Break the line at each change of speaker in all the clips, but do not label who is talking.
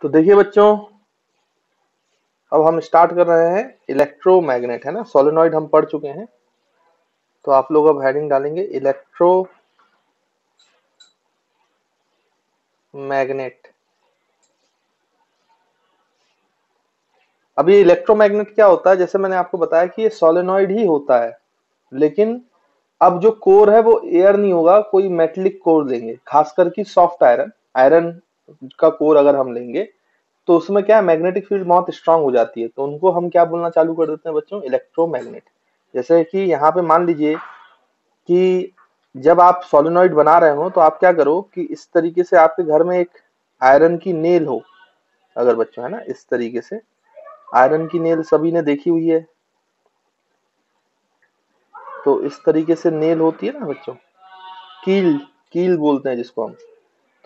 तो देखिए बच्चों, अब हम स्टार्ट कर रहे हैं इलेक्ट्रोमैग्नेट, है ना। सोलेनॉइड हम पढ़ चुके हैं, तो आप लोग अब हेडिंग डालेंगे इलेक्ट्रोमैग्नेट। अब ये इलेक्ट्रोमैग्नेट क्या होता है, जैसे मैंने आपको बताया कि ये सोलेनॉइड ही होता है, लेकिन अब जो कोर है वो एयर नहीं होगा, कोई मेटेलिक कोर लेंगे, खासकर की सॉफ्ट आयरन आयरन का कोर अगर हम लेंगे तो उसमें क्या है, मैग्नेटिक फील्ड बहुत स्ट्रांग हो जाती है, तो उनको हम क्या बोलना चालू कर देते हैं बच्चों, इलेक्ट्रोमैग्नेट। जैसे कि यहाँ पे मान लीजिए कि जब आप सोलेनॉइड बना रहे हो तो आप क्या करो कि इस तरीके से आपके घर में एक आयरन की नेल हो, अगर बच्चों, है ना, इस तरीके से आयरन की नेल सभी ने देखी हुई है, तो इस तरीके से नेल होती है ना बच्चों, कील कील बोलते हैं जिसको हम।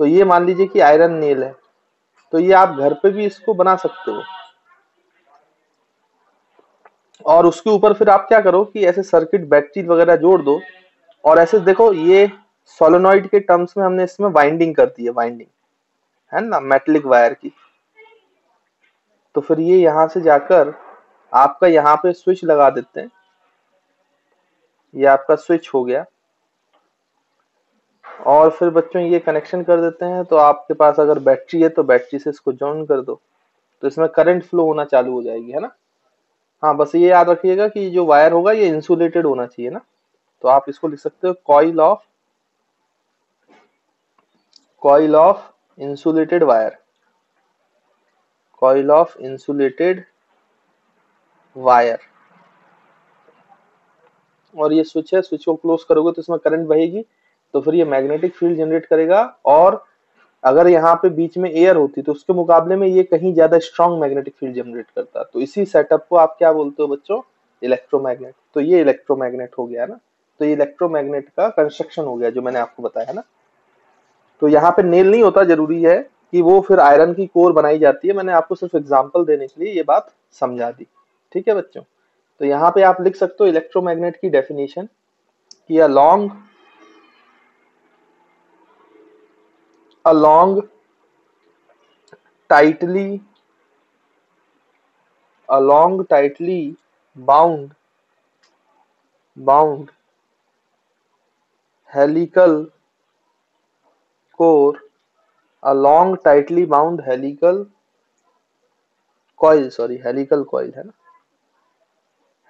तो ये मान लीजिए कि आयरन नेल है, तो ये आप घर पे भी इसको बना सकते हो, और उसके ऊपर फिर आप क्या करो कि ऐसे सर्किट बैटरी वगैरह जोड़ दो, और ऐसे देखो ये सोलेनॉइड के टर्म्स में हमने इसमें वाइंडिंग कर दी है, वाइंडिंग है ना मेटेलिक वायर की। तो फिर ये यहाँ से जाकर आपका यहाँ पे स्विच लगा देते हैं, ये आपका स्विच हो गया, और फिर बच्चों ये कनेक्शन कर देते हैं, तो आपके पास अगर बैटरी है तो बैटरी से इसको जॉइन कर दो, तो इसमें करंट फ्लो होना चालू हो जाएगी, है ना। हाँ, बस ये याद रखिएगा कि जो वायर होगा ये इंसुलेटेड होना चाहिए ना, तो आप इसको लिख सकते हो coil of insulated wire, coil of insulated wire. और ये स्विच है, स्विच को क्लोज करोगे तो इसमें करंट बहेगी, तो फिर ये मैग्नेटिक फील्ड जनरेट करेगा, और अगर यहाँ पे बीच में एयर होती तो उसके मुकाबले में ये कहीं ज्यादा स्ट्रॉन्ग मैग्नेटिक फील्ड जनरेट करता, तो इसी सेटअप को आप क्या बोलते हो बच्चों, इलेक्ट्रोमैग्नेट। तो ये इलेक्ट्रोमैग्नेट हो गया ना, तो ये इलेक्ट्रोमैग्नेट का कंस्ट्रक्शन हो गया जो मैंने आपको बताया ना। तो यहाँ पे नेल नहीं होता, जरूरी है कि वो फिर आयरन की कोर बनाई जाती है, मैंने आपको सिर्फ एग्जांपल देने के लिए ये बात समझा दी, ठीक है बच्चों। तो यहाँ पे आप लिख सकते हो इलेक्ट्रोमैग्नेट की डेफिनेशन कि along tightly bound helical core, along tightly bound helical coil, sorry helical coil है ना,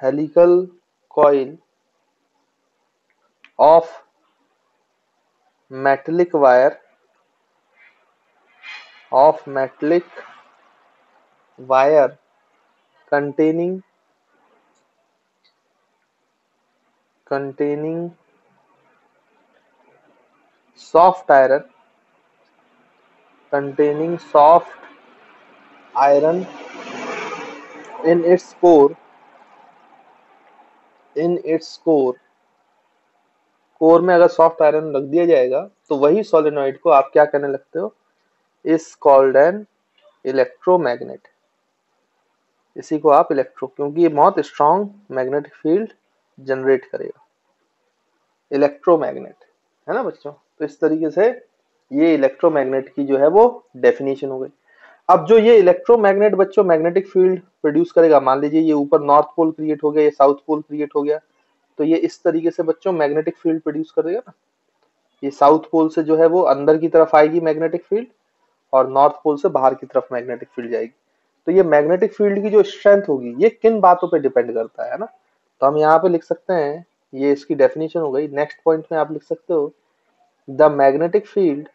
helical coil of metallic wire containing soft iron in its core, core में अगर सॉफ्ट आयरन रख दिया जाएगा तो वही सोलेनॉइड को आप क्या कहने लगते हो, इज कॉल्ड एन इलेक्ट्रोमैग्नेट। इसी को आप क्योंकि ये बहुत स्ट्रॉन्ग मैग्नेटिक फील्ड जनरेट करेगा, इलेक्ट्रोमैग्नेट, है ना बच्चों। तो इस तरीके से ये इलेक्ट्रोमैग्नेट की जो है वो डेफिनेशन हो गई। अब जो ये इलेक्ट्रोमैग्नेट बच्चों मैग्नेटिक फील्ड प्रोड्यूस करेगा, मान लीजिए ये ऊपर नॉर्थ पोल क्रिएट हो गया, ये साउथ पोल क्रिएट हो गया, तो ये इस तरीके से बच्चों मैग्नेटिक फील्ड प्रोड्यूस करेगा ना। ये साउथ पोल से जो है वो अंदर की तरफ आएगी मैग्नेटिक फील्ड, और नॉर्थ पोल से बाहर की तरफ मैग्नेटिक फील्ड जाएगी। तो ये मैग्नेटिक फील्ड की जो स्ट्रेंथ होगी ये किन बातों पे डिपेंड करता है ना, तो हम यहाँ पे लिख सकते हैं, ये इसकी डेफिनेशन हो गई। नेक्स्ट पॉइंट में आप लिख सकते हो the magnetic field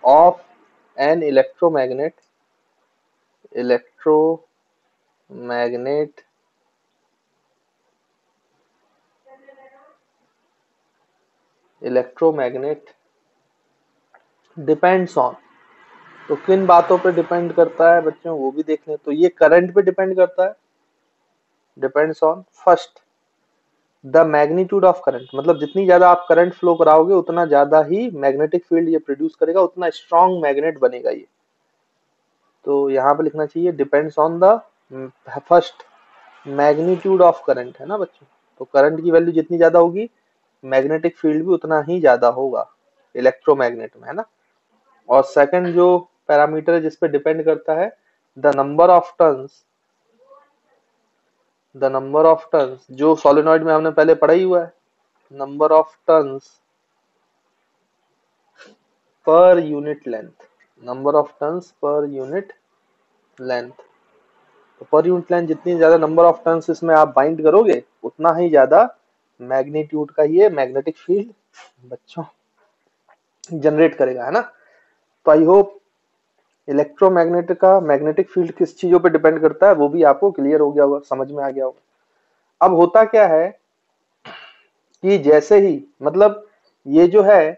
of an electromagnet depends on, तो किन बातों पे डिपेंड करता है बच्चों वो भी देख लें। तो ये करंट पे डिपेंड करता है, depends on first the magnitude of current, मतलब जितनी ज्यादा आप करंट फ्लो कराओगे उतना ज्यादा ही मैग्नेटिक फील्ड ये प्रोड्यूस करेगा, उतना स्ट्रॉन्ग मैग्नेट बनेगा ये। तो यहाँ पे लिखना चाहिए depends on the first magnitude of current, है ना बच्चों। तो करंट की वैल्यू जितनी ज्यादा होगी मैग्नेटिक फील्ड भी उतना ही ज्यादा होगा इलेक्ट्रोमैग्नेट में, है ना। और सेकंड जो पैरामीटर है जिस पे डिपेंड करता है द नंबर ऑफ टर्न्स, जो सोलेनॉइड में हमने पहले पढ़ा ही हुआ है, number of turns per unit length, number of turns per unit length. तो पर यूनिट लेंथ जितनी ज्यादा नंबर ऑफ टर्न्स इसमें आप बाइंड करोगे उतना ही ज्यादा मैग्नीट्यूड का ये मैग्नेटिक फील्ड बच्चों जनरेट करेगा, है ना। तो आई होप इलेक्ट्रोमैग्नेट का मैग्नेटिक फील्ड किस चीजों पे डिपेंड करता है वो भी आपको क्लियर हो गया होगा, समझ में आ गया होगा। अब होता क्या है कि जैसे ही मतलब ये जो है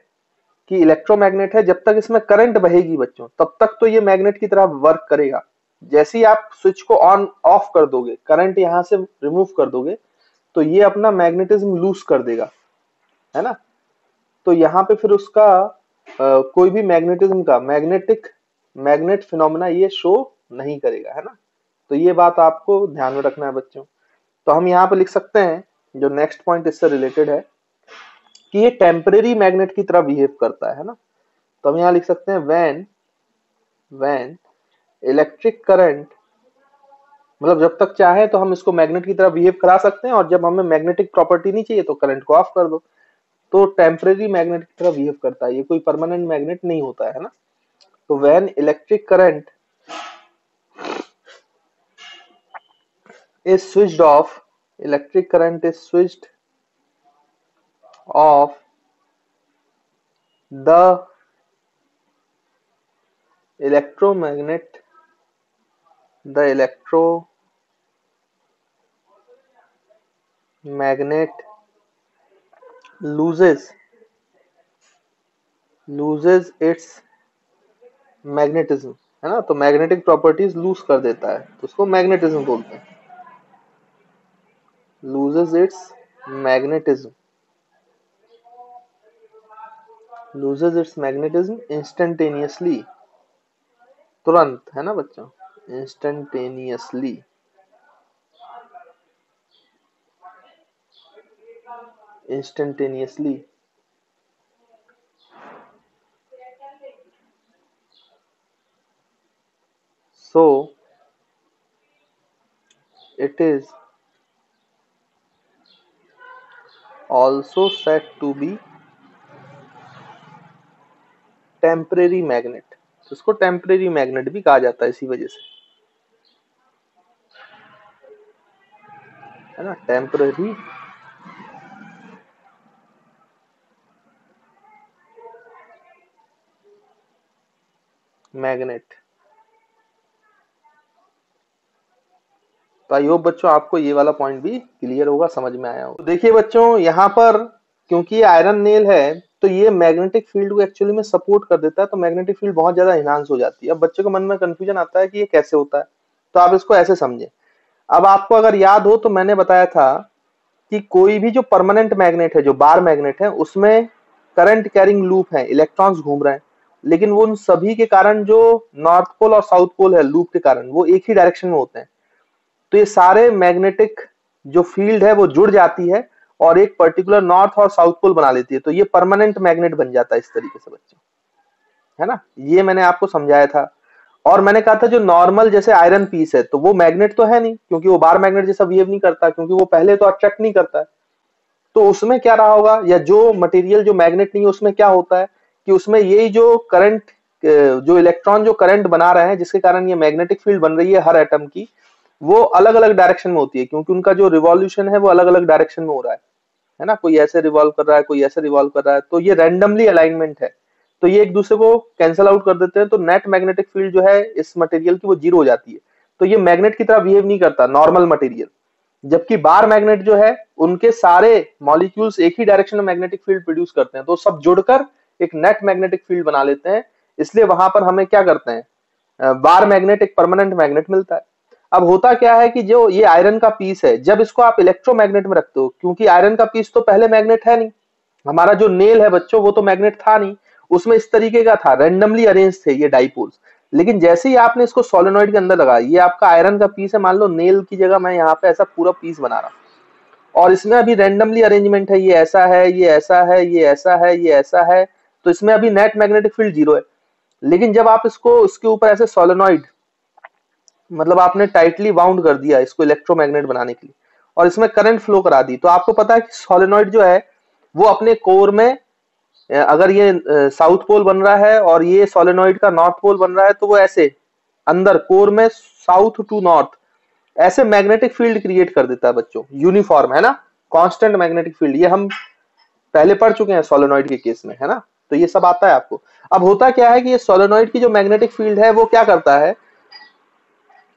कि इलेक्ट्रोमैग्नेट है, जब तक इसमें करंट बहेगी बच्चों तब तक तो ये मैग्नेट की तरह वर्क करेगा। जैसे ही आप स्विच को ऑन ऑफ कर दोगे, करंट यहां से रिमूव कर दोगे, तो ये अपना मैग्नेटिज्म लूज कर देगा, है ना। तो यहाँ पे फिर उसका कोई भी मैग्नेटिज्म का मैग्नेट फिनोमेना ये शो नहीं करेगा, है ना। तो ये बात आपको ध्यान में रखना है बच्चों। तो हम यहाँ पे लिख सकते हैं जो नेक्स्ट पॉइंट इससे रिलेटेड है कि ये टेम्परेरी मैग्नेट की तरह बिहेव करता है ना। तो हम यहाँ लिख सकते हैं व्हेन इलेक्ट्रिक करंट, मतलब जब तक चाहे तो हम इसको मैग्नेट की तरह बिहेव करा सकते हैं, और जब हमें मैग्नेटिक प्रॉपर्टी नहीं चाहिए तो करंट को ऑफ कर दो। तो टेम्परेरी मैग्नेट की तरह बिहेव करता है, ये कोई परमानेंट मैग्नेट नहीं होता है ना। तो when electric current is switched off, electric current is switched off, the electromagnet loses its magnetism, है ना। तो मैग्नेटिक प्रॉपर्टीज लूज कर देता है तो उसको मैग्नेटिज्म बोलते हैं, loses its magnetism instantaneously, तुरंत, है ना बच्चों, instantaneously। So it is also said to be temporary magnet. तो इसको टेम्परेरी मैग्नेट भी कहा जाता है इसी वजह से, है ना, टेम्परेरी मैग्नेट। तो आई होप बच्चों आपको ये वाला पॉइंट भी क्लियर होगा, समझ में आया होगा। तो देखिए बच्चों यहाँ पर क्योंकि ये आयरन नेल है तो ये मैग्नेटिक फील्ड को एक्चुअली में सपोर्ट कर देता है, तो मैग्नेटिक फील्ड बहुत ज्यादा एनहांस हो जाती है। अब बच्चों के मन में कंफ्यूजन आता है कि ये कैसे होता है, तो आप इसको ऐसे समझे। अब आपको अगर याद हो तो मैंने बताया था कि कोई भी जो परमानेंट मैग्नेट है, जो बार मैग्नेट है, उसमें करंट कैरिंग लूप है, इलेक्ट्रॉन्स घूम रहे हैं, लेकिन वो उन सभी के कारण जो नॉर्थ पोल और साउथ पोल है लूप के कारण वो एक ही डायरेक्शन में होते हैं। तो ये सारे मैग्नेटिक जो फील्ड है वो जुड़ जाती है और एक पर्टिकुलर नॉर्थ और साउथ पोल बना लेती है, तो ये परमानेंट मैग्नेट बन जाता है इस तरीके से बच्चों, है ना। ये मैंने आपको समझाया था। और मैंने कहा था जो नॉर्मल जैसे आयरन पीस है तो वो मैग्नेट तो है नहीं, क्योंकि वो बार मैग्नेट जैसा बिहेव नहीं करता, क्योंकि वो पहले तो अट्रैक्ट नहीं करता है। तो उसमें क्या रहा होगा, या जो मटेरियल जो मैग्नेट नहीं है उसमें क्या होता है कि उसमें यही जो करंट, जो इलेक्ट्रॉन जो करंट बना रहे हैं जिसके कारण ये मैग्नेटिक फील्ड बन रही है हर एटम की, वो अलग अलग डायरेक्शन में होती है, क्योंकि उनका जो रिवॉल्यूशन है वो अलग अलग डायरेक्शन में हो रहा है ना। कोई ऐसे रिवॉल्व कर रहा है, कोई ऐसे रिवॉल्व कर रहा है, तो ये रैंडमली अलाइनमेंट है, तो ये एक दूसरे को कैंसिल आउट कर देते हैं। तो नेट मैग्नेटिक फील्ड जो है इस मटेरियल की वो जीरो हो जाती है। तो ये मैग्नेट की तरह बिहेव नहीं करता नॉर्मल मटेरियल, जबकि बार मैग्नेट जो है उनके सारे मॉलिक्यूल्स एक ही डायरेक्शन में मैग्नेटिक फील्ड प्रोड्यूस करते हैं, तो सब जुड़कर एक नेट मैग्नेटिक फील्ड बना लेते हैं। इसलिए वहां पर हमें क्या करते हैं, बार मैग्नेट एक परमानेंट मैग्नेट मिलता है। अब होता क्या है कि जो ये आयरन का पीस है, जब इसको आप इलेक्ट्रोमैग्नेट में रखते हो, क्योंकि आयरन का पीस तो पहले मैग्नेट है नहीं, हमारा जो नेल है बच्चों वो तो मैग्नेट था नहीं, उसमें इस तरीके का था, रैंडमली अरेंज थे ये डाइपोल्स। लेकिन जैसे ही आपने इसको सोलेनॉइड के अंदर लगा, ये आपका आयरन का पीस है, मान लो नेल की जगह मैं यहाँ पे ऐसा पूरा पीस बना रहा हूं, और इसमें अभी रैंडमली अरेंजमेंट है, ये ऐसा है, ये ऐसा है, ये ऐसा है, ये ऐसा है, तो इसमें अभी नेट मैग्नेटिक फील्ड 0 है। लेकिन जब आप इसको इसके ऊपर ऐसे सोलेनॉइड, मतलब आपने टाइटली बाउंड कर दिया इसको इलेक्ट्रोमैग्नेट बनाने के लिए, और इसमें करंट फ्लो करा दी, तो आपको पता है कि सोलेनॉइड जो है वो अपने कोर में, अगर ये साउथ पोल बन रहा है और ये सोलेनॉइड का नॉर्थ पोल बन रहा है, तो वो ऐसे अंदर कोर में साउथ टू नॉर्थ ऐसे मैग्नेटिक फील्ड क्रिएट कर देता है बच्चों, यूनिफॉर्म, है ना, कांस्टेंट मैग्नेटिक फील्ड। ये हम पहले पढ़ चुके हैं सोलेनॉइड के केस में, है ना, तो ये सब आता है आपको। अब होता क्या है कि ये सोलेनॉइड की जो मैग्नेटिक फील्ड है वो क्या करता है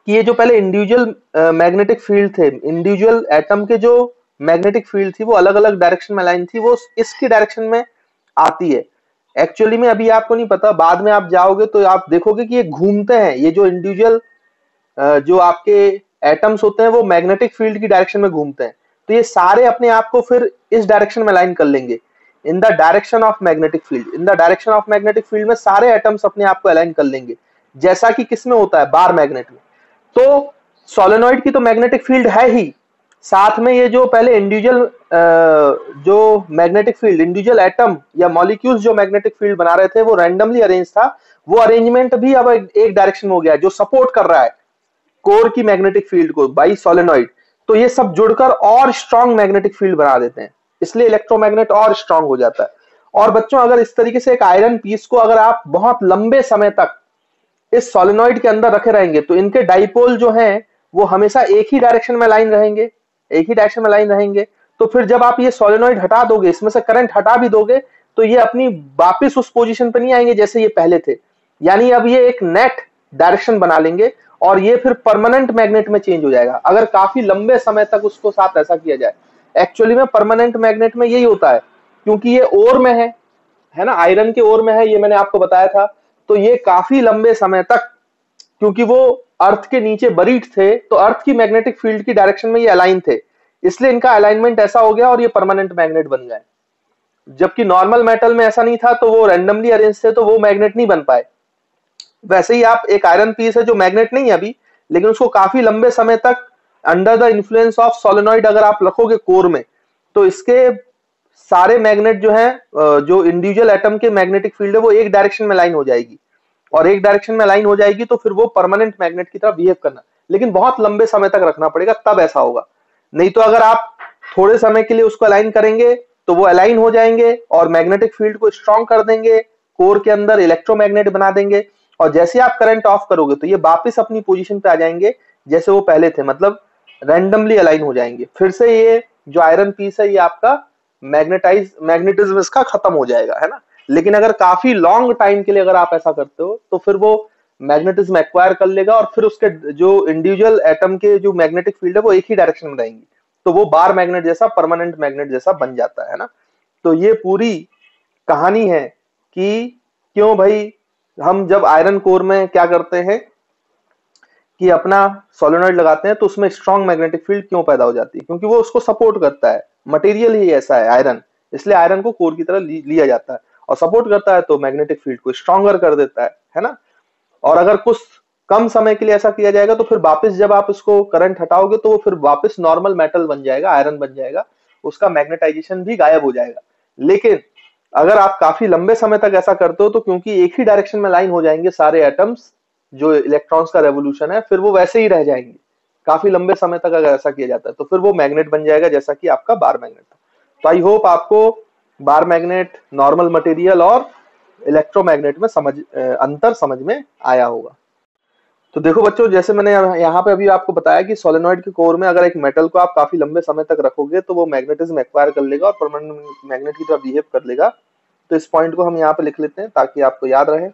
कि ये जो पहले इंडिविजुअल मैग्नेटिक फील्ड थे, इंडिविजुअल एटम के जो मैग्नेटिक फील्ड थी वो अलग अलग डायरेक्शन में लाइन थी, वो इसकी डायरेक्शन में आती है। एक्चुअली में अभी आपको नहीं पता, बाद में आप जाओगे तो आप देखोगे कि ये घूमते हैं, ये जो इंडिविजुअल जो आपके एटम्स होते हैं वो मैग्नेटिक फील्ड की डायरेक्शन में घूमते हैं, तो ये सारे अपने आप को फिर इस डायरेक्शन में लाइन कर लेंगे, in the direction of magnetic field. In the direction of magnetic field में सारे एटम्स अपने आप को अलाइन कर लेंगे, जैसा कि किसमें होता है, बार मैग्नेट में। तो सोलेनॉइड की तो मैग्नेटिक फील्ड है ही, साथ में ये जो पहले इंडिविजुअल जो मैग्नेटिक फील्ड, इंडिविजुअल एटम या मॉलिक्यूल्स जो मैग्नेटिक फील्ड बना रहे थे वो रैंडमली अरेंज था, वो अरेंजमेंट भी अब एक डायरेक्शन में हो गया है जो सपोर्ट कर रहा है कोर की मैग्नेटिक फील्ड को बाई सोलेनॉइड। तो ये सब जुड़कर और स्ट्रॉन्ग मैग्नेटिक फील्ड बना देते हैं, इसलिए इलेक्ट्रोमैग्नेट और स्ट्रॉन्ग हो जाता है। और बच्चों अगर इस तरीके से एक आयरन पीस को अगर आप बहुत लंबे समय तक इस सोलेनॉइड के अंदर रखे रहेंगे तो इनके डाइपोल जो हैं वो हमेशा एक ही डायरेक्शन में लाइन रहेंगे, एक ही डायरेक्शन में लाइन रहेंगे। तो फिर जब आप ये सोलेनॉइड हटा दोगे, इसमें से करंट हटा भी दोगे, तो ये अपनी वापस उस पोजीशन पर नहीं आएंगे जैसे ये पहले थे, यानी अब ये एक नेट डायरेक्शन बना लेंगे और ये फिर परमानेंट मैग्नेट में चेंज हो जाएगा, अगर काफी लंबे समय तक उसको साथ ऐसा किया जाए। एक्चुअली में परमानेंट मैग्नेट में यही होता है, क्योंकि ये ओर में है ना, आयरन के ओर में है, ये मैंने आपको बताया था। तो ये काफी लंबे समय तक, क्योंकि वो अर्थ के नीचे बरीड थे, तो अर्थ की मैग्नेटिक फील्ड की डायरेक्शन में ये अलाइन थे, इसलिए इनका अलाइनमेंट ऐसा हो गया और ये परमानेंट मैग्नेट बन गए। जबकि नॉर्मल मेटल में ऐसा नहीं था, तो वो रैंडमली अरेंज थे, तो वो मैग्नेट नहीं बन पाए। वैसे ही आप एक आयरन पीस है जो मैग्नेट नहीं है अभी, लेकिन उसको काफी लंबे समय तक under the influence of solenoid अगर आप रखोगे कोर में, तो इसके सारे मैग्नेट जो है, जो इंडिविजुअल एटम के मैग्नेटिक फील्ड है वो एक डायरेक्शन में लाइन हो जाएगी, और एक डायरेक्शन में लाइन हो जाएगी तो फिर वो परमानेंट मैग्नेट की तरह बिहेव करना, लेकिन बहुत लंबे समय तक रखना पड़ेगा तब ऐसा होगा। नहीं तो अगर आप थोड़े समय के लिए उसको अलाइन करेंगे तो वो अलाइन हो जाएंगे और मैग्नेटिक फील्ड को स्ट्रॉन्ग कर देंगे, कोर के अंदर इलेक्ट्रोमैग्नेट बना देंगे, और जैसे आप करंट ऑफ करोगे तो ये वापस अपनी पोजीशन पे आ जाएंगे जैसे वो पहले थे, मतलब रैंडमली अलाइन हो जाएंगे। फिर से ये जो आयरन पीस है ये आपका मैग्नेटिज्म इसका खत्म हो जाएगा, है ना। लेकिन अगर काफी लॉन्ग टाइम के लिए अगर आप ऐसा करते हो तो फिर वो मैग्नेटिज्म एक्वायर कर लेगा और फिर उसके जो इंडिविजुअल एटम के जो मैग्नेटिक फील्ड है वो एक ही डायरेक्शन में रहेंगी, तो वो बार मैग्नेट जैसा, परमानेंट मैग्नेट जैसा बन जाता है ना। तो ये पूरी कहानी है कि क्यों भाई हम जब आयरन कोर में क्या करते हैं कि अपना सोलेनॉइड लगाते हैं तो उसमें स्ट्रॉन्ग मैग्नेटिक फील्ड क्यों पैदा हो जाती है, क्योंकि वो उसको सपोर्ट करता है, मटेरियल ही ऐसा है आयरन, इसलिए आयरन को कोर की तरह लिया जाता है, और सपोर्ट करता है तो मैग्नेटिक फील्ड को स्ट्रॉन्गर कर देता है ना। और अगर कुछ कम समय के लिए ऐसा किया जाएगा तो फिर वापस जब आप उसको करंट हटाओगे तो वो फिर वापस नॉर्मल मेटल बन जाएगा, आयरन बन जाएगा, उसका मैग्नेटाइजेशन भी गायब हो जाएगा। लेकिन अगर आप काफी लंबे समय तक ऐसा करते हो तो क्योंकि एक ही डायरेक्शन में लाइन हो जाएंगे सारे एटम्स, जो इलेक्ट्रॉन्स का रेवोल्यूशन है, फिर वो वैसे ही रह जाएंगे काफी लंबे समय तक अगर ऐसा किया जाता है, तो फिर वो मैग्नेट बन जाएगा जैसा कि आपका बार मैग्नेट था। तो आई होप आपको बार मैग्नेट, नॉर्मल मटेरियल और इलेक्ट्रोमैग्नेट में अंतर समझ में आया होगा। तो देखो बच्चों, जैसे मैंने यहाँ पे अभी आपको बताया कि सोलेनॉइड के कोर में अगर एक मेटल को आप काफी लंबे समय तक रखोगे तो वो मैग्नेटिज्म एक्वायर कर लेगा और परमानेंट मैग्नेट की तरह बिहेव कर लेगा। तो इस पॉइंट को हम यहाँ पे लिख लेते हैं ताकि आपको याद रहे।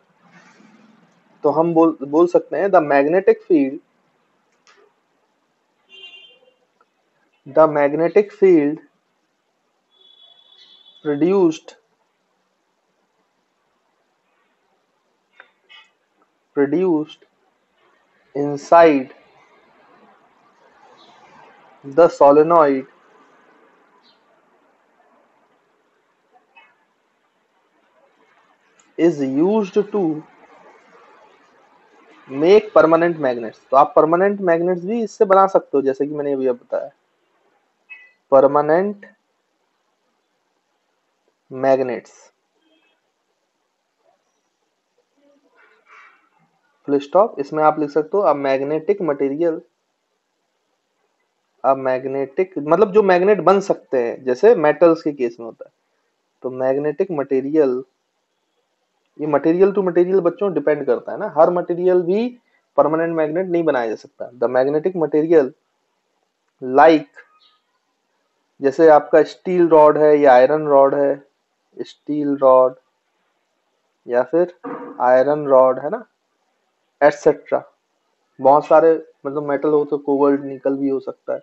तो हम बोल सकते हैं the magnetic field produced inside the solenoid is used to make permanent magnets। तो आप परमानेंट मैग्नेट्स भी इससे बना सकते हो, जैसे कि मैंने अभी बताया। Permanent magnets, full stop. इसमें आप लिख सकते हो a magnetic material, a magnetic मतलब जो मैग्नेट बन सकते हैं, जैसे मेटल्स के केस में होता है। तो मैग्नेटिक मटेरियल, ये मटेरियल टू मटेरियल बच्चों डिपेंड करता है ना, हर मटेरियल भी परमानेंट मैग्नेट नहीं बनाया जा सकता। द मैग्नेटिक मटेरियल लाइक, जैसे आपका स्टील रॉड है या आयरन रॉड है, स्टील रॉड या फिर आयरन रॉड है ना, एटसेट्रा। बहुत सारे मतलब मेटल हो तो कोबाल्ट निकल भी हो सकता है।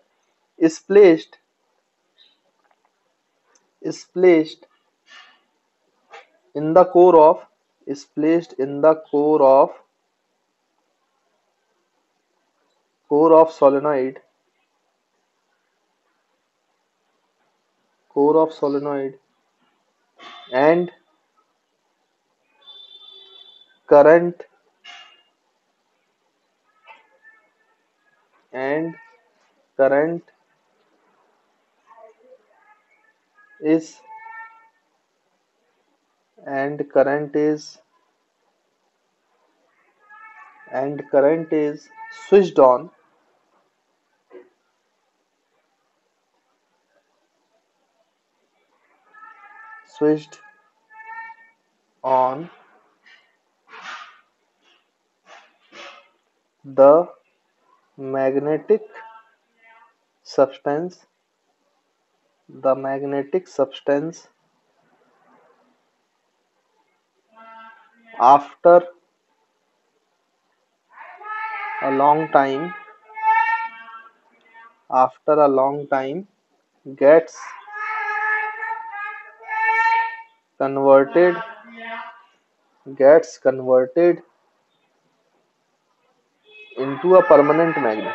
Is placed, is placed in the core of, is placed in the core of solenoid, core of solenoid, and current, and current is, and current is, and current is switched on, switched on the magnetic substance, the magnetic substance after a long time, after a long time gets converted, gets converted into a permanent magnet,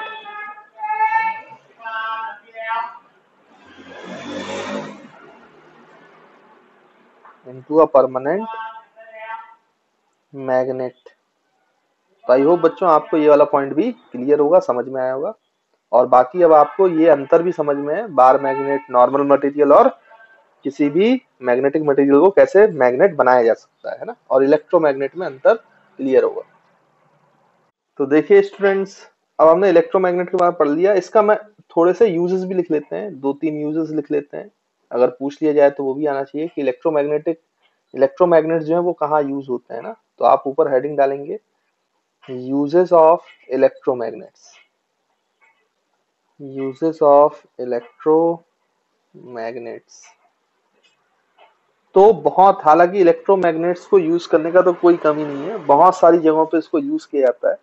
into a permanent magnet। तो I hope बच्चों आपको ये वाला point भी clear होगा, समझ में आया होगा। और बाकी अब आपको ये अंतर भी समझ में है, बार मैग्नेट, नॉर्मल मटेरियल और किसी भी मैग्नेटिक मटेरियल को कैसे मैग्नेट बनाया जा सकता है ना, और इलेक्ट्रोमैग्नेट में अंतर क्लियर होगा। तो देखिए स्टूडेंट्स, अब हमने इलेक्ट्रोमैग्नेट के बारे में पढ़ लिया। इसका मैं थोड़े से यूजेस भी लिख लेते हैं, 2-3 यूजेस लिख लेते हैं, अगर पूछ लिया जाए तो वो भी आना चाहिए कि इलेक्ट्रोमैग्नेट जो है वो कहाँ यूज होते हैं ना। तो आप ऊपर हेडिंग डालेंगे uses of electromagnets, uses of electromagnets. तो बहुत, हालांकि इलेक्ट्रोमैग्नेट्स को यूज करने का तो कोई कमी नहीं है, बहुत सारी जगहों पे इसको यूज किया जाता है,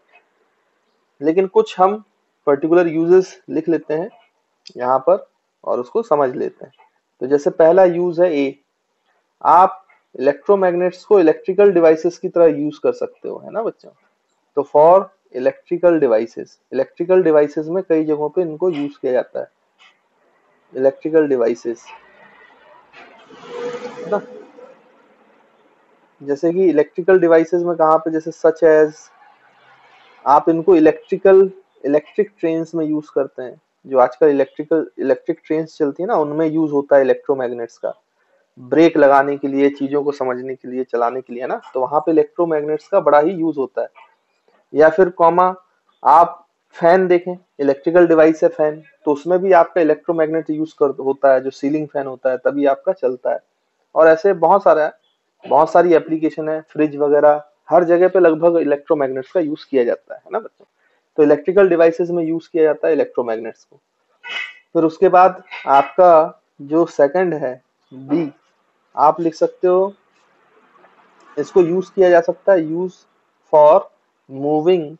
लेकिन कुछ हम पर्टिकुलर यूजेस लिख लेते हैं यहाँ पर और उसको समझ लेते हैं। तो जैसे पहला यूज है ए, आप इलेक्ट्रोमैग्नेट्स को इलेक्ट्रिकल डिवाइसेस की तरह यूज कर सकते हो, है ना बच्चों। तो फॉर इलेक्ट्रिकल डिवाइसेस में कई जगहों पे इनको यूज किया जाता है, इलेक्ट्रिकल डिवाइसेस ना। जैसे कि इलेक्ट्रिकल डिवाइसेस में कहाँ पे, जैसे सच एज आप इनको इलेक्ट्रिक ट्रेन्स में यूज करते हैं, जो आजकल इलेक्ट्रिक ट्रेन्स चलती है ना, उनमें यूज होता है इलेक्ट्रोमैग्नेट्स का, ब्रेक लगाने के लिए, चीजों को समझने के लिए, चलाने के लिए, है ना। तो वहां पे इलेक्ट्रोमैग्नेट्स का बड़ा ही यूज होता है। या फिर कॉमा, आप फैन देखें, इलेक्ट्रिकल डिवाइस है फैन, तो उसमें भी आपका इलेक्ट्रोमैग्नेट यूज कर होता है, जो सीलिंग फैन होता है तभी आपका चलता है। और ऐसे बहुत सारी एप्लीकेशन है, फ्रिज वगैरह, हर जगह पे लगभग इलेक्ट्रोमैग्नेट्स का यूज किया जाता है ना बच्चों। तो इलेक्ट्रिकल डिवाइसेस में यूज किया जाता है इलेक्ट्रोमैग्नेट्स को। फिर उसके बाद आपका जो सेकंड है बी, आप लिख सकते हो इसको यूज किया जा सकता है, use for moving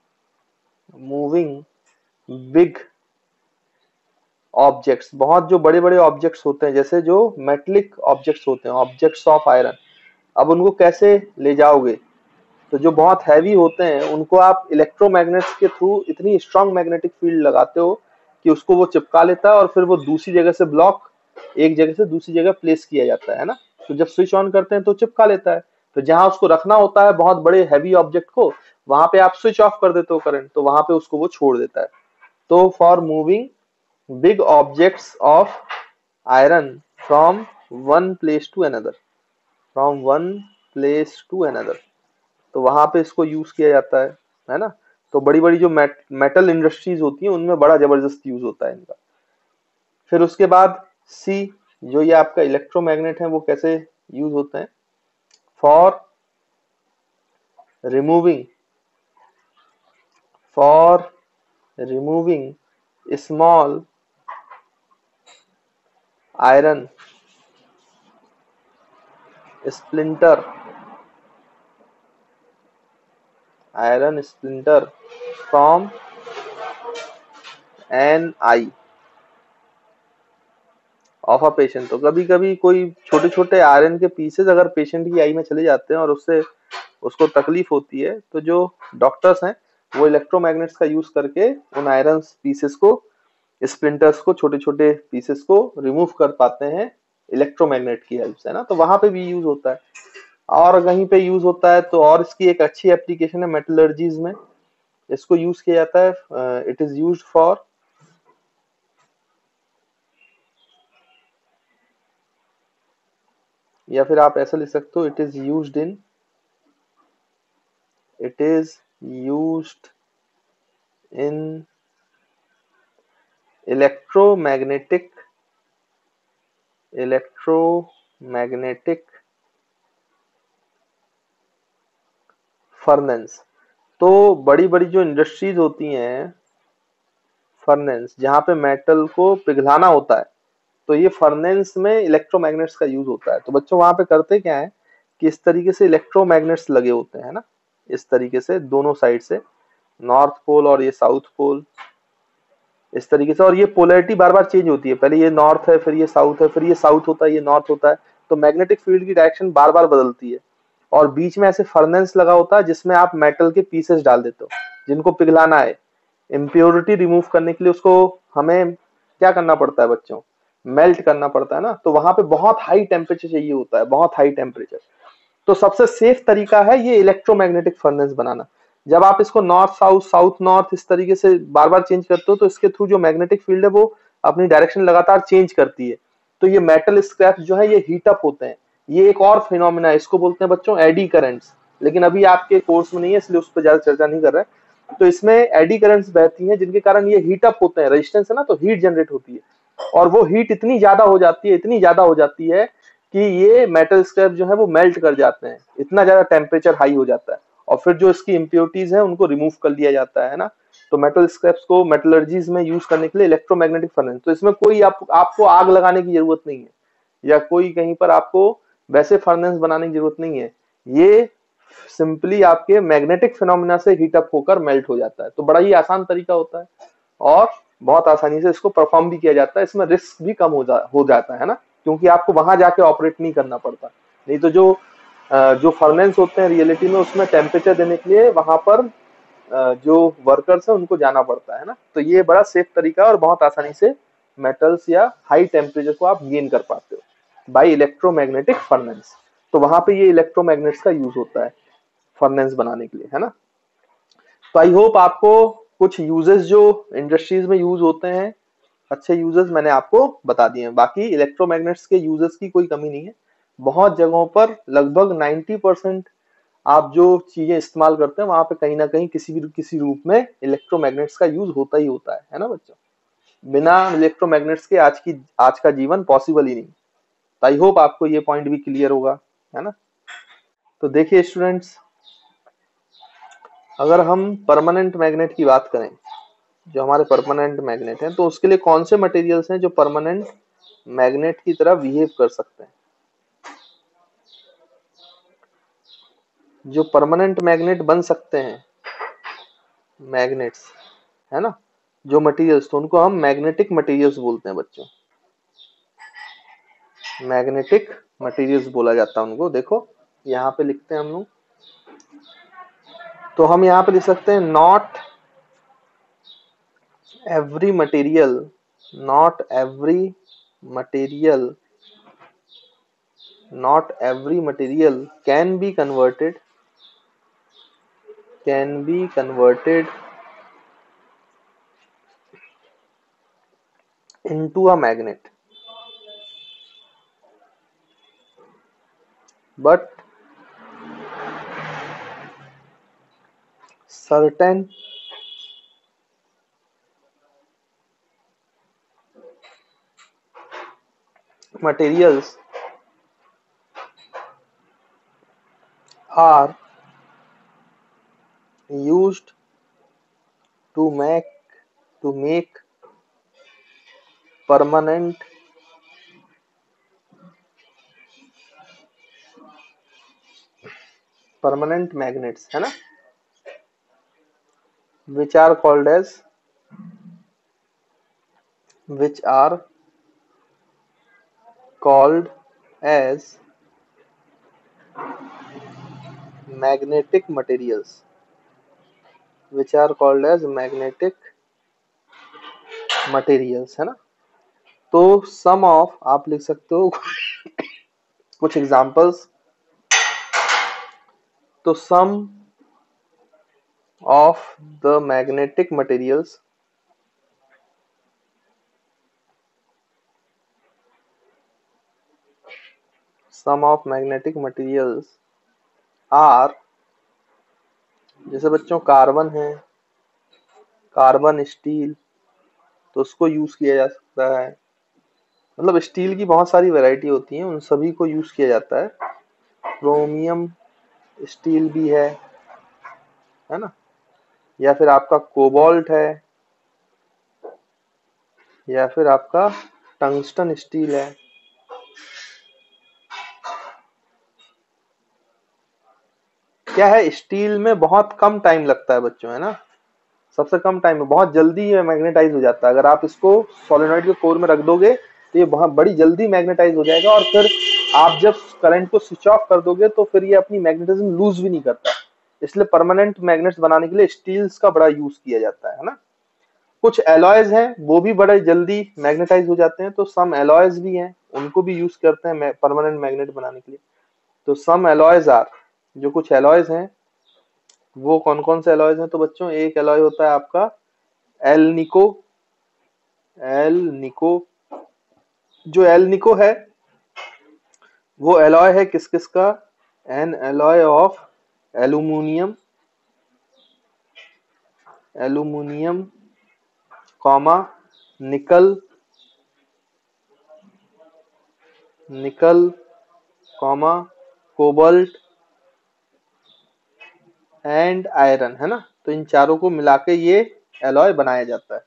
big objects. बहुत जो बड़े बड़े ऑब्जेक्ट्स होते हैं, जैसे जो मेटलिक ऑब्जेक्ट्स होते हैं, ऑब्जेक्ट्स ऑफ आयरन, अब उनको कैसे ले जाओगे। तो जो बहुत हैवी होते हैं उनको आप इलेक्ट्रोमैग्नेट्स के थ्रू इतनी स्ट्रांग मैग्नेटिक फील्ड लगाते हो कि उसको वो चिपका लेता है, और फिर वो दूसरी जगह से ब्लॉक, एक जगह से दूसरी जगह प्लेस किया जाता है ना। तो जब स्विच ऑन करते हैं तो चिपका लेता है, तो जहां उसको रखना होता है बहुत बड़े हैवी ऑब्जेक्ट को, वहां पे आप स्विच ऑफ कर देते हो करंट, तो वहां पे उसको वो छोड़ देता है। तो for moving big objects of iron from one place to another, from one place to another, तो वहां पे इसको यूज किया जाता है ना। तो बड़ी बड़ी जो मेटल इंडस्ट्रीज होती हैं उनमें बड़ा जबरदस्त यूज होता है इनका। फिर उसके बाद सी, जो ये आपका इलेक्ट्रोमैग्नेट है वो कैसे यूज होते हैं, for removing, for removing small iron splinter, iron splinter from an eye of a patient. तो कभी कभी कोई छोटे छोटे आयरन के पीसेस अगर पेशेंट की आई में चले जाते हैं और उससे उसको तकलीफ होती है, तो जो डॉक्टर्स हैं वो इलेक्ट्रोमैग्नेट्स का यूज करके उन आयरन पीसेस को, स्प्लिंटर्स को, छोटे छोटे पीसेस को रिमूव कर पाते हैं इलेक्ट्रोमैग्नेट की हेल्प से, है ना। तो वहां पे भी यूज होता है। और कहीं पे यूज होता है तो और इसकी एक अच्छी एप्लीकेशन है मेटलर्जीज में, इसको यूज किया जाता है। इट इज यूज्ड फॉर, या फिर आप ऐसा लिख सकते हो, it is used in, it is used in electromagnetic, electromagnetic furnace. तो बड़ी बड़ी जो इंडस्ट्रीज होती हैं, फर्नेंस जहां पे मेटल को पिघलाना होता है, तो ये फर्नेंस में इलेक्ट्रोमैग्नेट्स का यूज होता है। तो बच्चों वहां पे करते क्या है कि इस तरीके से इलेक्ट्रोमैग्नेट्स लगे होते हैं ना, इस तरीके से दोनों साइड से, नॉर्थ पोल और ये साउथ पोल, इस तरीके से। और ये पोलैरिटी बार बार चेंज होती है, पहले ये नॉर्थ है, फिर ये साउथ है, फिर ये साउथ होता है, ये नॉर्थ होता है। तो मैग्नेटिक फील्ड की डायरेक्शन बार बार बदलती है। और बीच में ऐसे फर्नेंस लगा होता है जिसमें आप मेटल के पीसेस डाल देते हो जिनको पिघलाना है। इम्प्योरिटी रिमूव करने के लिए उसको हमें क्या करना पड़ता है बच्चों, मेल्ट करना पड़ता है ना। तो वहां पे बहुत हाई टेम्परेचर चाहिए होता है, बहुत हाई टेम्परेचर। तो सबसे सेफ तरीका है ये इलेक्ट्रोमैग्नेटिक फर्नेस बनाना। जब आप इसको नॉर्थ साउथ, साउथ नॉर्थ इस तरीके से बार बार चेंज करते हो तो इसके थ्रू जो मैग्नेटिक फील्ड है वो अपनी डायरेक्शन लगातार चेंज करती है। तो ये मेटल स्क्रैप जो है ये हीट अप होते हैं। ये एक और फिनोमिना है, इसको बोलते हैं बच्चों एडी करंट्स। लेकिन अभी आपके कोर्स में नहीं है इसलिए उस पर ज्यादा चर्चा नहीं कर रहे हैं। तो इसमें एडी करंट्स बहती हैं जिनके कारण ये हीट अप होते हैं, रेजिस्टेंस है ना, तो हीट जनरेट होती है। और वो हीट इतनी ज्यादा हो जाती है, इतनी ज्यादा हो जाती है कि ये मेटल स्क्रैप जो है वो मेल्ट कर जाते हैं, इतना ज्यादा टेम्परेचर हाई हो जाता है। और फिर जो इसकी इम्प्योरिटीज है उनको रिमूव कर लिया जाता है ना। तो मेटल स्क्रैप्स को मेटलर्जीज में यूज करने के लिए इलेक्ट्रोमैग्नेटिक फर्नेस। तो इसमें कोई आपको आग लगाने की जरूरत नहीं है, या कोई कहीं पर आपको वैसे फर्नेस बनाने की जरूरत नहीं है। ये सिंपली आपके मैग्नेटिक फिनोमिना से हीट अप होकर मेल्ट हो जाता है। तो बड़ा ही आसान तरीका होता है और बहुत आसानी से इसको परफॉर्म भी किया जाता है। इसमें रिस्क भी कम हो जाता है ना, क्योंकि आपको वहां जाके ऑपरेट नहीं करना पड़ता। नहीं तो जो फर्नेंस होते हैं रियलिटी में उसमें टेम्परेचर देने के लिए वहां पर जो वर्कर्स है उनको जाना पड़ता है ना। तो ये बड़ा सेफ तरीका है और बहुत आसानी से मेटल्स या हाई टेम्परेचर को आप गेन कर पाते हो बाय इलेक्ट्रोमैग्नेटिक फर्नेंस। तो वहां पे ये इलेक्ट्रोमैग्नेट्स का यूज होता है फर्नेंस बनाने के लिए, है ना। तो आई होप आपको कुछ यूजेस जो इंडस्ट्रीज में यूज होते हैं, अच्छे यूजेस मैंने आपको बता दिए हैं। बाकी इलेक्ट्रोमैग्नेट्स के यूजेस की कोई कमी नहीं है। बहुत जगहों पर लगभग 90% आप जो चीजें इस्तेमाल करते हैं वहां पे कहीं ना कहीं किसी रूप में इलेक्ट्रोमैग्नेट्स का यूज होता ही होता है ना बच्चों। बिना इलेक्ट्रोमैग्नेट्स के आज का जीवन पॉसिबल ही नहीं। तो आई होप आपको ये पॉइंट भी क्लियर होगा, है ना। तो देखिए स्टूडेंट्स, अगर हम परमानेंट मैग्नेट की बात करें, जो हमारे परमानेंट मैग्नेट हैं, तो उसके लिए कौन से मटेरियल्स हैं जो परमानेंट मैग्नेट की तरह बिहेव कर सकते हैं। जो परमानेंट मैग्नेट बन सकते हैं, मैग्नेट्स, है ना, जो मटेरियल्स, तो उनको हम मैग्नेटिक मटेरियल्स बोलते हैं बच्चों। मैग्नेटिक मटेरियल्स बोला जाता है उनको। देखो यहाँ पे लिखते हैं हम लोग, तो हम यहाँ पे लिख सकते हैं not every material, not every material, not every material can be converted into a magnet, but certain materials are used to make permanent magnets, है ना, which are called as magnetic materials, है ना। तो सम ऑफ आप लिख सकते हो कुछ एग्जांपल्स। तो some of the magnetic materials are, जैसे बच्चों कार्बन है, कार्बन स्टील, तो उसको यूज किया जा सकता है। मतलब स्टील की बहुत सारी वैरायटी होती है, उन सभी को यूज किया जाता है। क्रोमियम स्टील भी है ना, या फिर आपका कोबाल्ट है, या फिर आपका टंगस्टन स्टील है। क्या है, स्टील में बहुत कम टाइम लगता है बच्चों, है ना, सबसे कम टाइम में बहुत जल्दी ये मैग्नेटाइज हो जाता है। अगर आप इसको सोलेनॉइड के कोर में रख दोगे तो ये बहुत बड़ी जल्दी मैग्नेटाइज हो जाएगा, और फिर आप जब करंट को स्विच ऑफ कर दोगे तो फिर ये अपनी मैग्नेटिज्म लूज भी नहीं करता। इसलिए परमानेंट मैग्नेट्स बनाने के लिए स्टील्स का बड़ा यूज किया जाता है ना। कुछ एलॉयज हैं वो भी बड़े जल्दी मैग्नेटाइज हो जाते हैं, तो सम एलॉयज भी हैं, उनको भी यूज करते हैं परमानेंट मैग्नेट बनाने के लिए। तो सम एलॉयज आर, जो कुछ एलॉयज हैं वो कौन कौन से एलॉयज हैं, तो बच्चों एक एलॉय होता है आपका एल निको। जो एल निको है वो एलॉय है किस किस का, N alloy of aluminium comma निकल कॉमा कोबाल्ट एंड आयरन, है ना। तो इन चारों को मिला के ये एलॉय बनाया जाता है।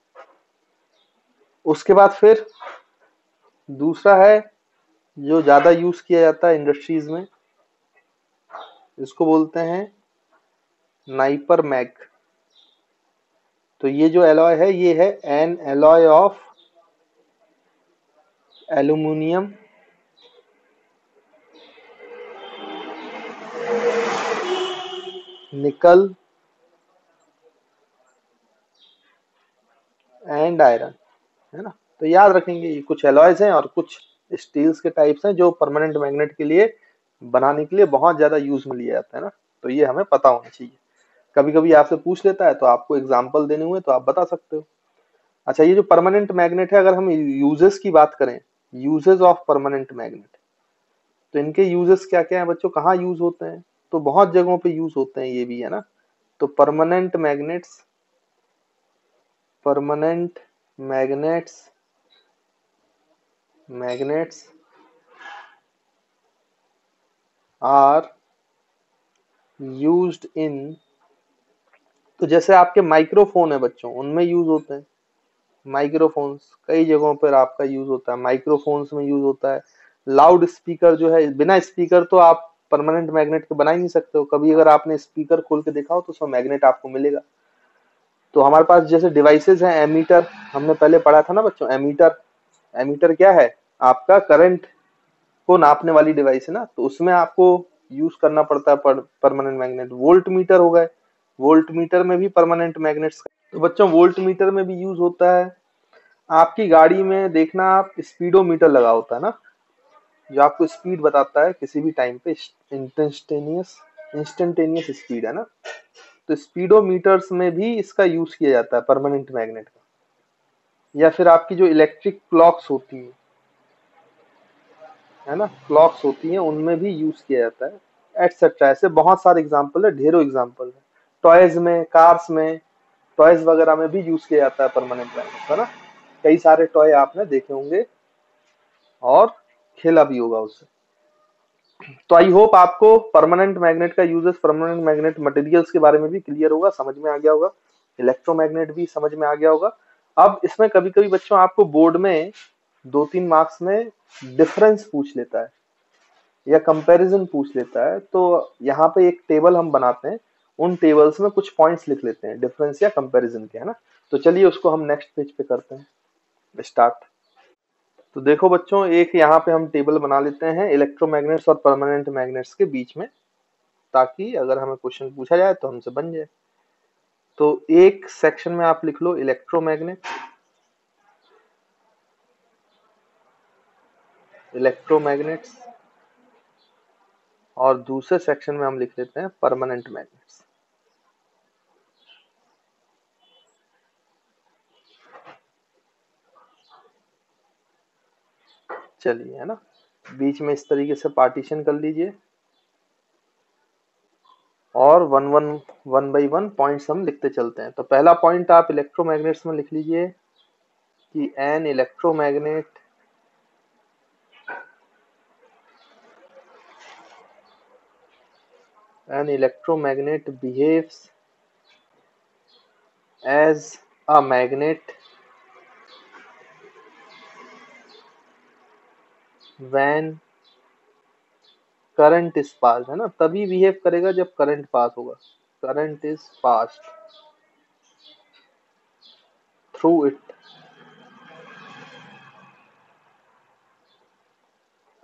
उसके बाद फिर दूसरा है जो ज्यादा यूज किया जाता है इंडस्ट्रीज में, इसको बोलते हैं नाइपर मैग। तो ये जो एलॉय है ये है एन एलॉय ऑफ एल्यूमिनियम निकल एंड आयरन, है ना। तो याद रखेंगे ये कुछ एलॉयज हैं और कुछ स्टील्स के टाइप्स हैं जो परमानेंट मैग्नेट के लिए बनाने के लिए बहुत ज्यादा यूज में लिया जाता है ना। तो ये हमें पता होना चाहिए। कभी कभी आपसे पूछ लेता है तो आपको एग्जाम्पल देने हुए तो आप बता सकते हो। अच्छा, ये जो परमानेंट मैग्नेट है, अगर हम यूजेस की बात करें, यूजेस ऑफ परमानेंट मैग्नेट, तो इनके यूजेस क्या क्या है बच्चों, कहाँ यूज होते हैं, तो बहुत जगहों पे यूज होते हैं ये भी, है ना। तो permanent magnets are used in, तो जैसे आपके माइक्रोफोन है बच्चों, उनमें यूज होते हैं। माइक्रोफोन्स कई जगहों पर आपका यूज होता है, माइक्रोफोन्स में यूज होता है। लाउड स्पीकर जो है, बिना स्पीकर तो आप परमानेंट मैग्नेट के बना ही नहीं सकते हो। कभी अगर आपने स्पीकर खोल के देखा हो तो उसमें मैग्नेट आपको मिलेगा। तो हमारे पास जैसे डिवाइसेस हैं, एमीटर, हमने पहले पढ़ा था ना बच्चों, एमीटर क्या है, आपका करंट को नापने वाली डिवाइस है ना। तो उसमें आपको यूज करना पड़ता है परमानेंट मैग्नेट। वोल्ट मीटर हो गए, वोल्ट मीटर में भी परमानेंट मैग्नेट्स, तो बच्चों वोल्ट मीटर में भी यूज होता है। आपकी गाड़ी में देखना आप स्पीडोमीटर लगा होता है ना, जो आपको स्पीड बताता है किसी भी टाइम पे, इंस्टेंटेनियस स्पीड, है ना। तो स्पीडोमीटर्स में भी इसका यूज किया जाता है परमानेंट मैग्नेट का। या फिर आपकी जो इलेक्ट्रिक क्लॉक्स होती है ना, क्लॉक्स होती हैं उनमें भी यूज किया जाता है एटसेट्रा। ऐसे बहुत सारे एग्जाम्पल है, ढेरों एग्जाम्पल है। टॉयज में, कार्स में, टॉयज वगैरह में भी यूज किया जाता है परमानेंट मैग्नेट, है ना। कई सारे टॉय आपने देखे होंगे और खेला भी होगा उससे। तो आई होप आपको परमानेंट मैग्नेट का यूजेस, परमानेंट मैग्नेट मटेरियल्स के बारे में भी क्लियर होगा, समझ में आ गया होगा, इलेक्ट्रोमैग्नेट भी समझ में आ गया होगा। अब इसमें कभी कभी बच्चों आपको बोर्ड में 2-3 मार्क्स में डिफरेंस पूछ लेता है या कंपैरिजन पूछ लेता है, तो यहाँ पे एक टेबल हम बनाते हैं, उन टेबल्स में कुछ पॉइंट्स लिख लेते हैं डिफरेंस या कंपैरिजन के, है ना। तो चलिए उसको हम नेक्स्ट पेज पे करते हैं स्टार्ट। तो देखो बच्चों, एक यहाँ पे हम टेबल बना लेते हैं इलेक्ट्रोमैग्नेट्स और परमानेंट मैग्नेट्स के बीच में, ताकि अगर हमें क्वेश्चन पूछा जाए तो हमसे बन जाए। तो एक सेक्शन में आप लिख लो इलेक्ट्रोमैग्नेट, इलेक्ट्रोमैग्नेट्स, और दूसरे सेक्शन में हम लिख लेते हैं परमानेंट मैग्नेट्स। चलिए, है ना, बीच में इस तरीके से पार्टीशन कर लीजिए और वन बाई वन पॉइंट्स हम लिखते चलते हैं। तो पहला पॉइंट आप इलेक्ट्रोमैग्नेट्स में लिख लीजिए कि an electromagnet behaves as a magnet when current is pass, है ना, तभी बिहेव करेगा जब करंट पास होगा। Current is pass through it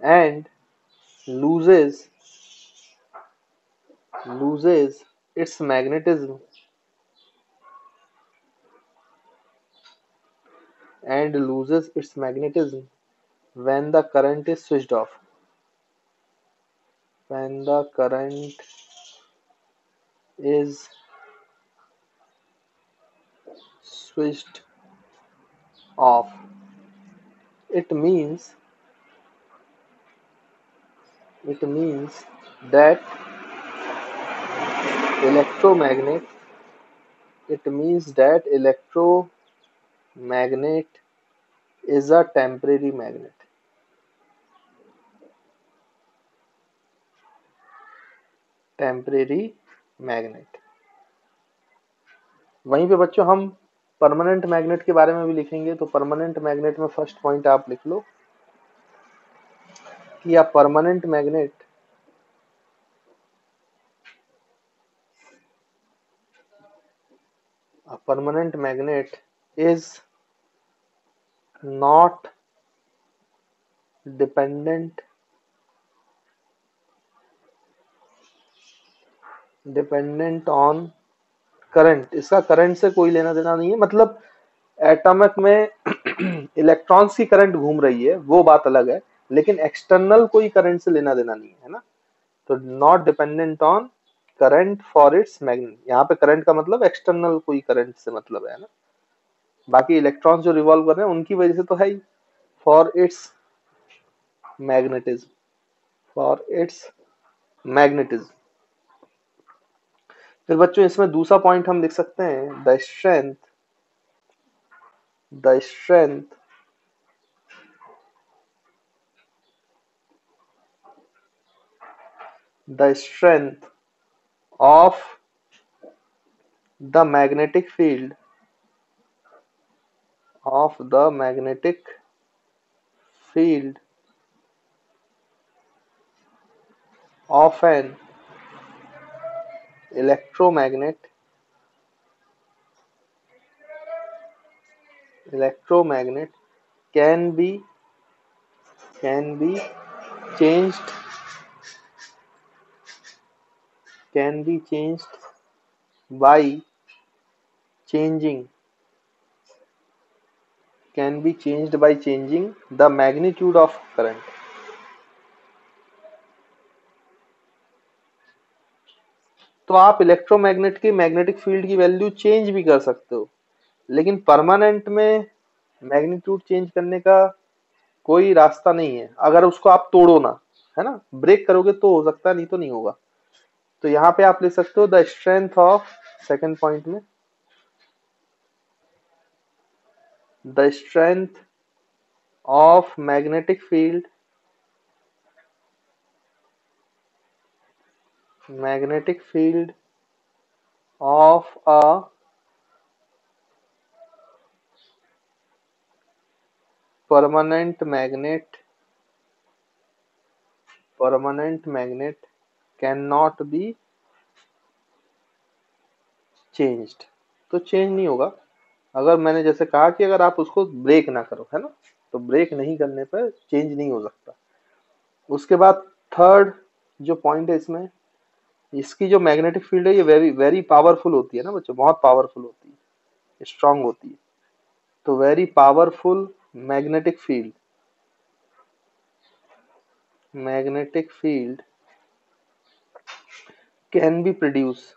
and loses its magnetism when the current is switched off. When the current is switched off, it means that electromagnet is a temporary magnet. Temporary magnet. वहीं पे बच्चों हम permanent magnet के बारे में भी लिखेंगे। तो परमानेंट मैग्नेट में फर्स्ट पॉइंट आप लिख लो कि a permanent magnet is not dependent on current. इसका करंट से कोई लेना देना नहीं है, मतलब एटॉमिक में इलेक्ट्रॉन्स की करंट घूम रही है वो बात अलग है, लेकिन एक्सटर्नल कोई करंट से लेना देना नहीं है ना। तो not dependent on current for its magnet, यहाँ पे करंट का मतलब एक्सटर्नल कोई करंट से मतलब है ना। बाकी इलेक्ट्रॉन्स जो रिवॉल्व कर रहे हैं उनकी वजह से तो है ही। फॉर इट्स मैग्नेटिज्म, फिर बच्चों इसमें दूसरा पॉइंट हम लिख सकते हैं the strength of the magnetic field of an electromagnet can be changed by changing the magnitude of current। तो आप इलेक्ट्रोमैग्नेट की मैग्नेटिक फील्ड की वैल्यू चेंज भी कर सकते हो, लेकिन परमानेंट में मैग्नीट्यूड चेंज करने का कोई रास्ता नहीं है अगर उसको आप तोड़ो ना, है ना, ब्रेक करोगे तो हो सकता है, नहीं तो नहीं होगा। तो यहाँ पे आप लिख सकते हो the strength of, second point में, the strength of magnetic field, magnetic field of a permanent magnet, permanent magnet cannot be changed। तो चेंज नहीं होगा। अगर मैंने जैसे कहा कि अगर आप उसको ब्रेक ना करो, है ना, तो ब्रेक नहीं करने पर चेंज नहीं हो सकता। उसके बाद थर्ड जो पॉइंट है इसमें, इसकी जो मैग्नेटिक फील्ड है ये वेरी वेरी पावरफुल होती है ना बच्चों, बहुत पावरफुल होती है, स्ट्रांग होती है। तो very powerful magnetic field, magnetic field can be produce,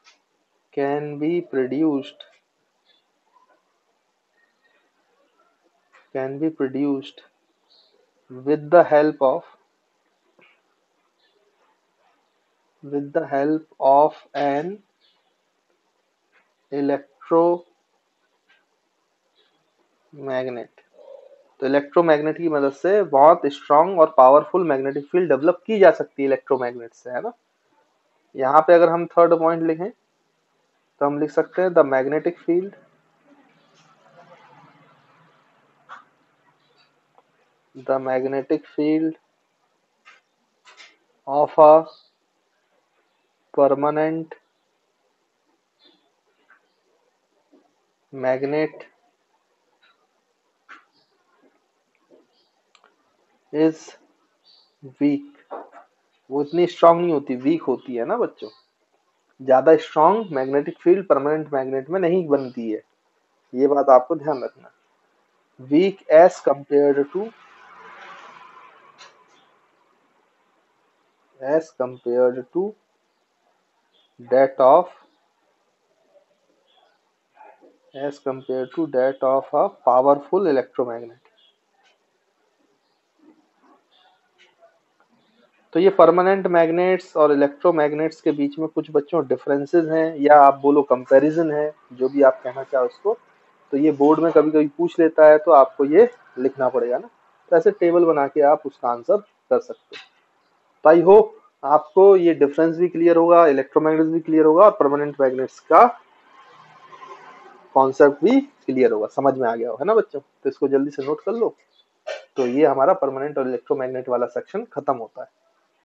can be produced, can be produced with the help of, with the help of an electromagnet। तो इलेक्ट्रोमैग्नेट की मदद से बहुत स्ट्रांग और पावरफुल मैग्नेटिक फील्ड डेवलप की जा सकती है इलेक्ट्रोमैग्नेट से, है ना। यहाँ पे अगर हम थर्ड पॉइंट लिखें तो हम लिख सकते हैं the magnetic field, the magnetic field of a permanent magnet is weak. वो इतनी स्ट्रांग नहीं होती, वीक होती है ना बच्चों। ज्यादा strong magnetic field permanent magnet में नहीं बनती है, ये बात आपको ध्यान रखना। Weak as compared to, as compared to that of, as compared to that of a powerful electromagnet। तो ये परमानेंट मैग्नेट्स और इलेक्ट्रोमैग्नेट्स के बीच में कुछ बच्चों डिफरेंसेस हैं, या आप बोलो कंपैरिजन है, जो भी आप कहना चाहो इसको। तो ये बोर्ड में कभी कभी पूछ लेता है, तो आपको ये लिखना पड़ेगा ना, तो ऐसे टेबल बना के आप उसका आंसर कर सकते हो। तो आई होप आपको ये डिफरेंस भी क्लियर होगा, इलेक्ट्रोमैग्नेट्स भी क्लियर होगा, और परमानेंट मैग्नेट्स का कॉन्सेप्ट भी क्लियर होगा, समझ में आ गया हो, है ना बच्चों। तो इसको जल्दी से नोट कर लो। तो ये हमारा परमानेंट और इलेक्ट्रोमैग्नेट वाला सेक्शन खत्म होता है।